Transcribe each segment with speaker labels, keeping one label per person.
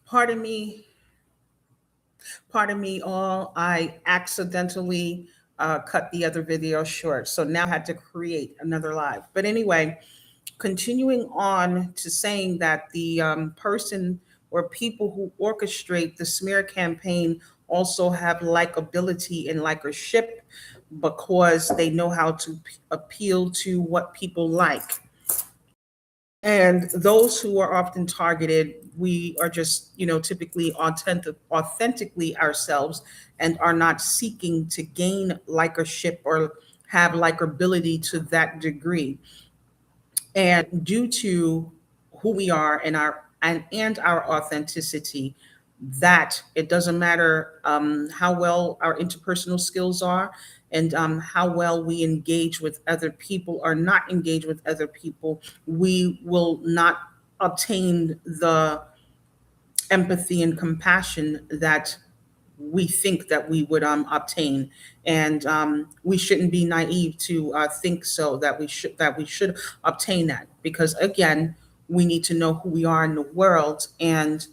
Speaker 1: Pardon me, pardon me all. I accidentally cut the other video short. So now I had to create another live. But anyway, continuing on to saying that the person or people who orchestrate the smear campaign also have likability and likership because they know how to appeal to what people like. And those who are often targeted, we are just, typically authentically ourselves and are not seeking to gain likership or have likability to that degree. And due to who we are and our authenticity, that it doesn't matter how well our interpersonal skills are and how well we engage with other people or not engage with other people, we will not obtain the empathy and compassion that we think that we would obtain, and we shouldn't be naive to think so that we should obtain that, because again, we need to know who we are in the world and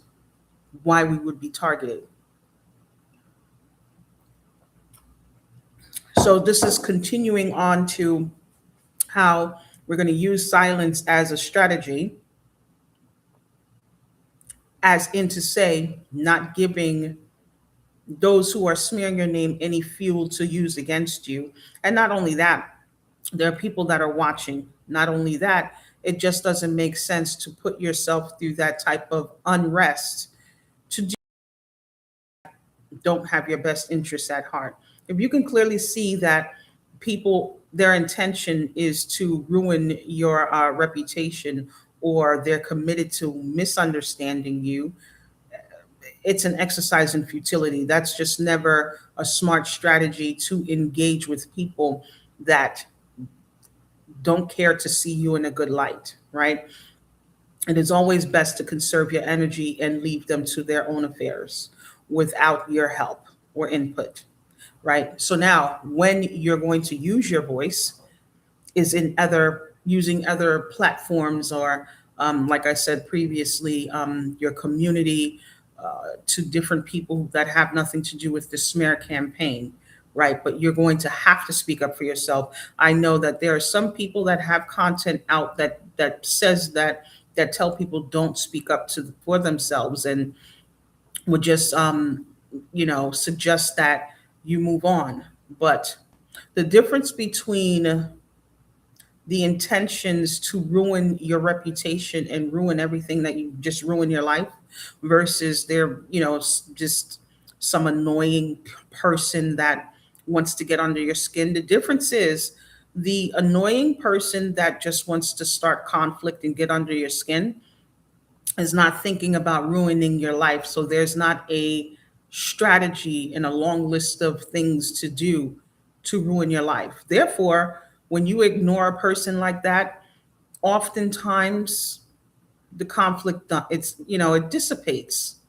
Speaker 1: why we would be targeted. So this is continuing on to how we're going to use silence as a strategy, as in to say, not giving those who are smearing your name any fuel to use against you. And not only that, there are people that are watching. Not only that, it just doesn't make sense to put yourself through that type of unrest to don't have your best interests at heart. If you can clearly see that people, their intention is to ruin your reputation, or they're committed to misunderstanding you, it's an exercise in futility. That's just never a smart strategy to engage with people that don't care to see you in a good light, right? It is always best to conserve your energy and leave them to their own affairs without your help or input, right? So now, when you're going to use your voice, is in other using other platforms, or like I said previously, your community, to different people that have nothing to do with the smear campaign, right? But you're going to have to speak up for yourself. I know that there are some people that have content out that says that tell people don't speak up for themselves, and would just suggest that you move on. But the difference between the intentions to ruin your reputation and ruin everything, that you just ruin your life, versus there, just some annoying person that wants to get under your skin. The difference is the annoying person that just wants to start conflict and get under your skin is not thinking about ruining your life. So there's not a strategy and a long list of things to do to ruin your life. Therefore, when you ignore a person like that, oftentimes the conflict, it dissipates,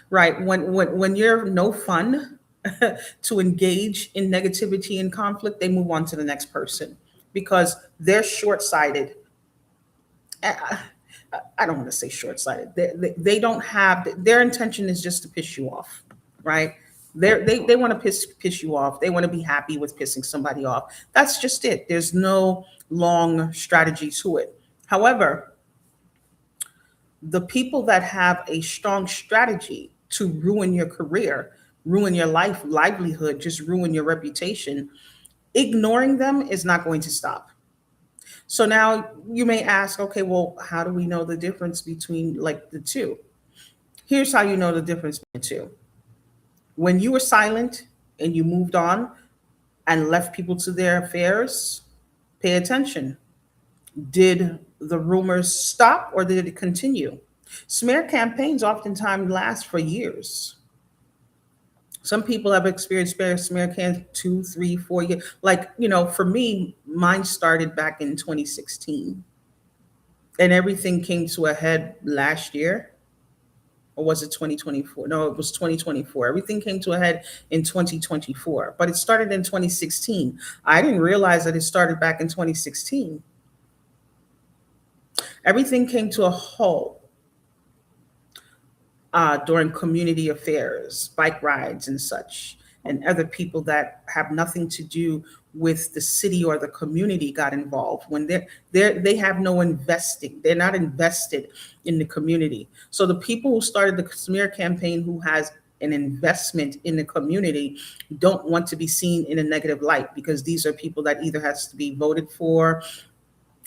Speaker 1: right? When you're no fun to engage in negativity and conflict, they move on to the next person because they're short-sighted. I don't want to say short-sighted. They don't have, their intention is just to piss you off, right? They want to piss you off. They want to be happy with pissing somebody off. That's just it. There's no long strategy to it. However, the people that have a strong strategy to ruin your career, ruin your life, livelihood, just ruin your reputation, ignoring them is not going to stop. So now you may ask, okay, well, how do we know the difference between like the two? Here's how you know the difference between the two. When you were silent and you moved on and left people to their affairs, pay attention. Did the rumors stop or did it continue? Smear campaigns oftentimes last for years. Some people have experienced smear campaigns 2, 3, 4 years. Like, for me, mine started back in 2016 and everything came to a head last year. Or was it 2024? No, it was 2024. Everything came to a head in 2024, but it started in 2016. I didn't realize that it started back in 2016. Everything came to a halt during community affairs, bike rides, and such. And other people that have nothing to do with the city or the community got involved when they have no investing. They're not invested in the community. So the people who started the smear campaign, who has an investment in the community, don't want to be seen in a negative light, because these are people that either has to be voted for,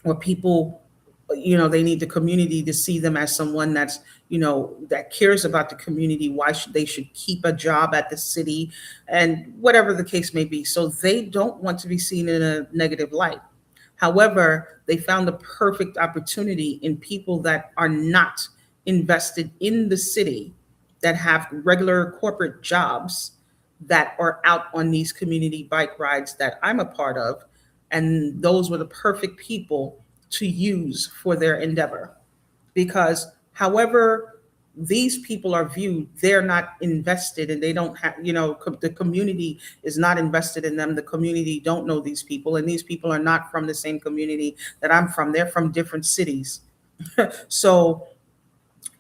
Speaker 1: or people, they need the community to see them as someone that's, that cares about the community. Why should they should keep a job at the city, and whatever the case may be. So they don't want to be seen in a negative light. However, they found the perfect opportunity in people that are not invested in the city, that have regular corporate jobs, that are out on these community bike rides that I'm a part of. And those were the perfect people to use for their endeavor. Because, however, these people are viewed, they're not invested, and they don't have, the community is not invested in them. The community don't know these people, and these people are not from the same community that I'm from. They're from different cities. So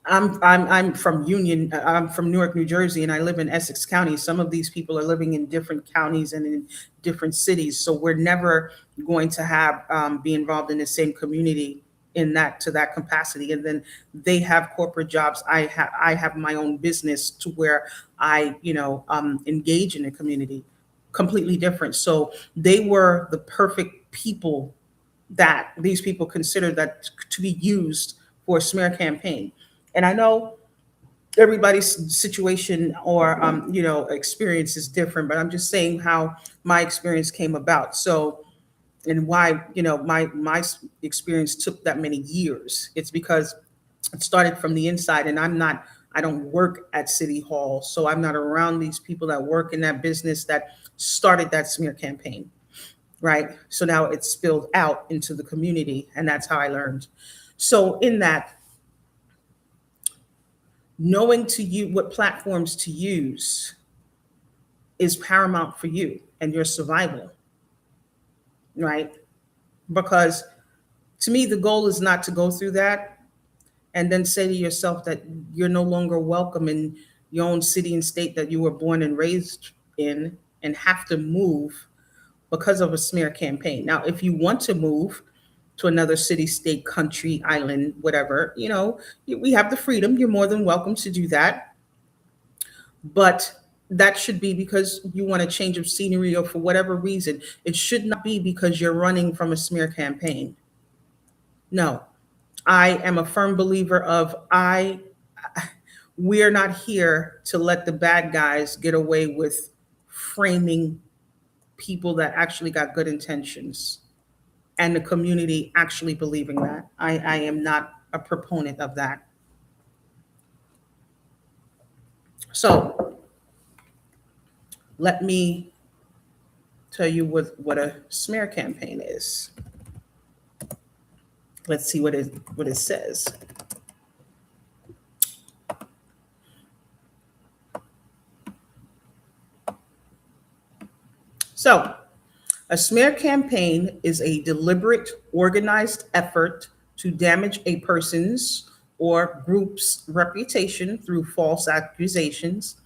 Speaker 1: I'm from Union. I'm from Newark, New Jersey, and I live in Essex County. Some of these people are living in different counties and in different cities. So we're never going to have be involved in the same community in that to that capacity. And then they have corporate jobs. I have my own business to where I engage in the community. Completely different. So they were the perfect people that these people consider that to be used for a smear campaign. And I know everybody's situation or experience is different, but I'm just saying how my experience came about. So, and why my experience took that many years. It's because it started from the inside, and I don't work at City Hall, so I'm not around these people that work in that business that started that smear campaign, right? So now it's spilled out into the community, and that's how I learned. So in that, knowing to you what platforms to use is paramount for you and your survival, right? Because to me, the goal is not to go through that and then say to yourself that you're no longer welcome in your own city and state that you were born and raised in, and have to move because of a smear campaign. Now, if you want to move to another city, state, country, island, whatever, we have the freedom. You're more than welcome to do that. But that should be because you want a change of scenery or for whatever reason. It should not be because you're running from a smear campaign. No, I am a firm believer of we're not here to let the bad guys get away with framing people that actually got good intentions, and the community actually believing that. I am not a proponent of that. So let me tell you what a smear campaign is. Let's see what it says. So, a smear campaign is a deliberate, organized effort to damage a person's or group's reputation through false accusations,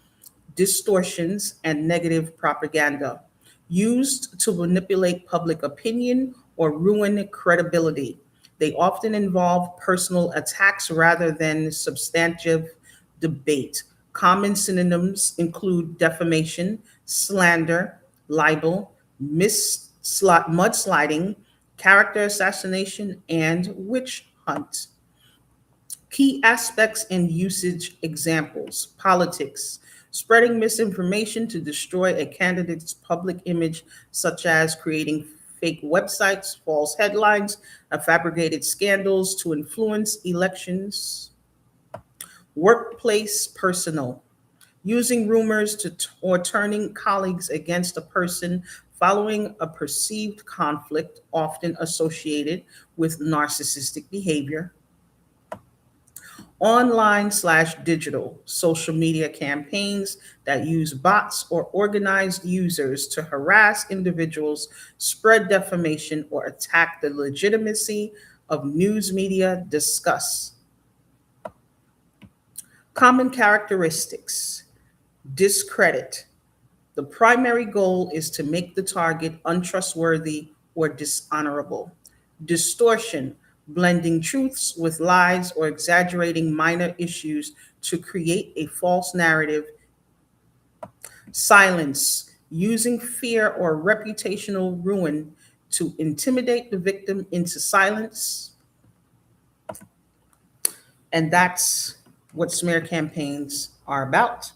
Speaker 1: distortions, and negative propaganda used to manipulate public opinion or ruin credibility. They often involve personal attacks rather than substantive debate. Common synonyms include defamation, slander, libel, mudsliding, character assassination, and witch hunt. Key aspects and usage examples: politics, spreading misinformation to destroy a candidate's public image, such as creating fake websites, false headlines, fabricated scandals to influence elections. Workplace personal, using rumors or turning colleagues against a person following a perceived conflict, often associated with narcissistic behavior. Online/digital, social media campaigns that use bots or organized users to harass individuals, spread defamation, or attack the legitimacy of news media discuss. Common characteristics: discredit. The primary goal is to make the target untrustworthy or dishonorable. Distortion, blending truths with lies or exaggerating minor issues to create a false narrative. Silence, using fear or reputational ruin to intimidate the victim into silence. And that's what smear campaigns are about.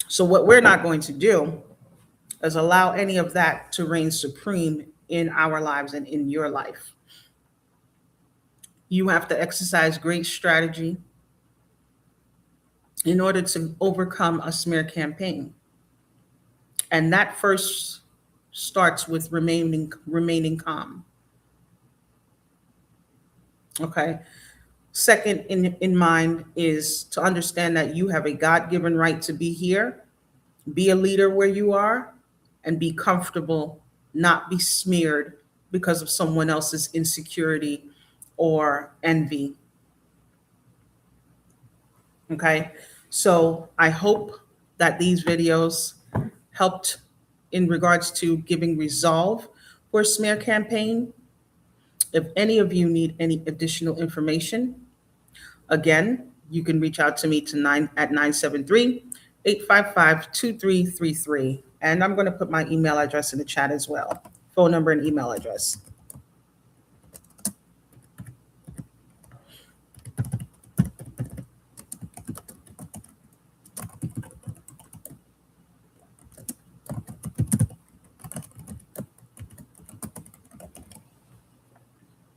Speaker 1: So, what we're not going to do is allow any of that to reign supreme in our lives and in your life. You have to exercise great strategy in order to overcome a smear campaign. And that first starts with remaining calm. Okay. Second in mind is to understand that you have a God-given right to be here, be a leader where you are, and be comfortable, not be smeared because of someone else's insecurity or envy. Okay. So I hope that these videos helped in regards to giving resolve for a smear campaign. If any of you need any additional information, again, you can reach out to me to 973-855-2333. And I'm going to put my email address in the chat as well. Phone number and email address.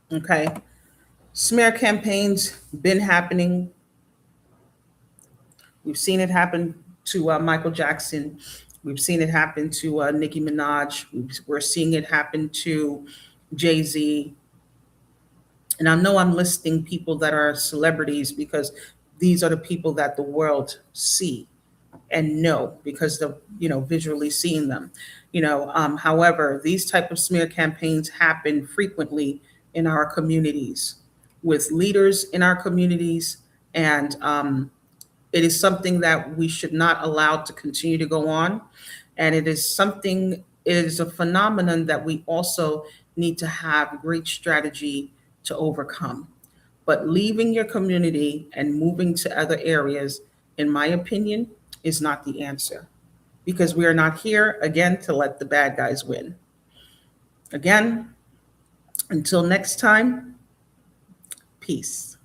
Speaker 1: Okay. Smear campaigns been happening. We've seen it happen to Michael Jackson. We've seen it happen to Nicki Minaj. We're seeing it happen to Jay-Z. And I know I'm listing people that are celebrities because these are the people that the world see and know because of, visually seeing them. However, these type of smear campaigns happen frequently in our communities with leaders in our communities, and it is something that we should not allow to continue to go on. And it is a phenomenon that we also need to have great strategy to overcome. But leaving your community and moving to other areas, in my opinion, is not the answer, because we are not here, again, to let the bad guys win. Again, until next time, peace.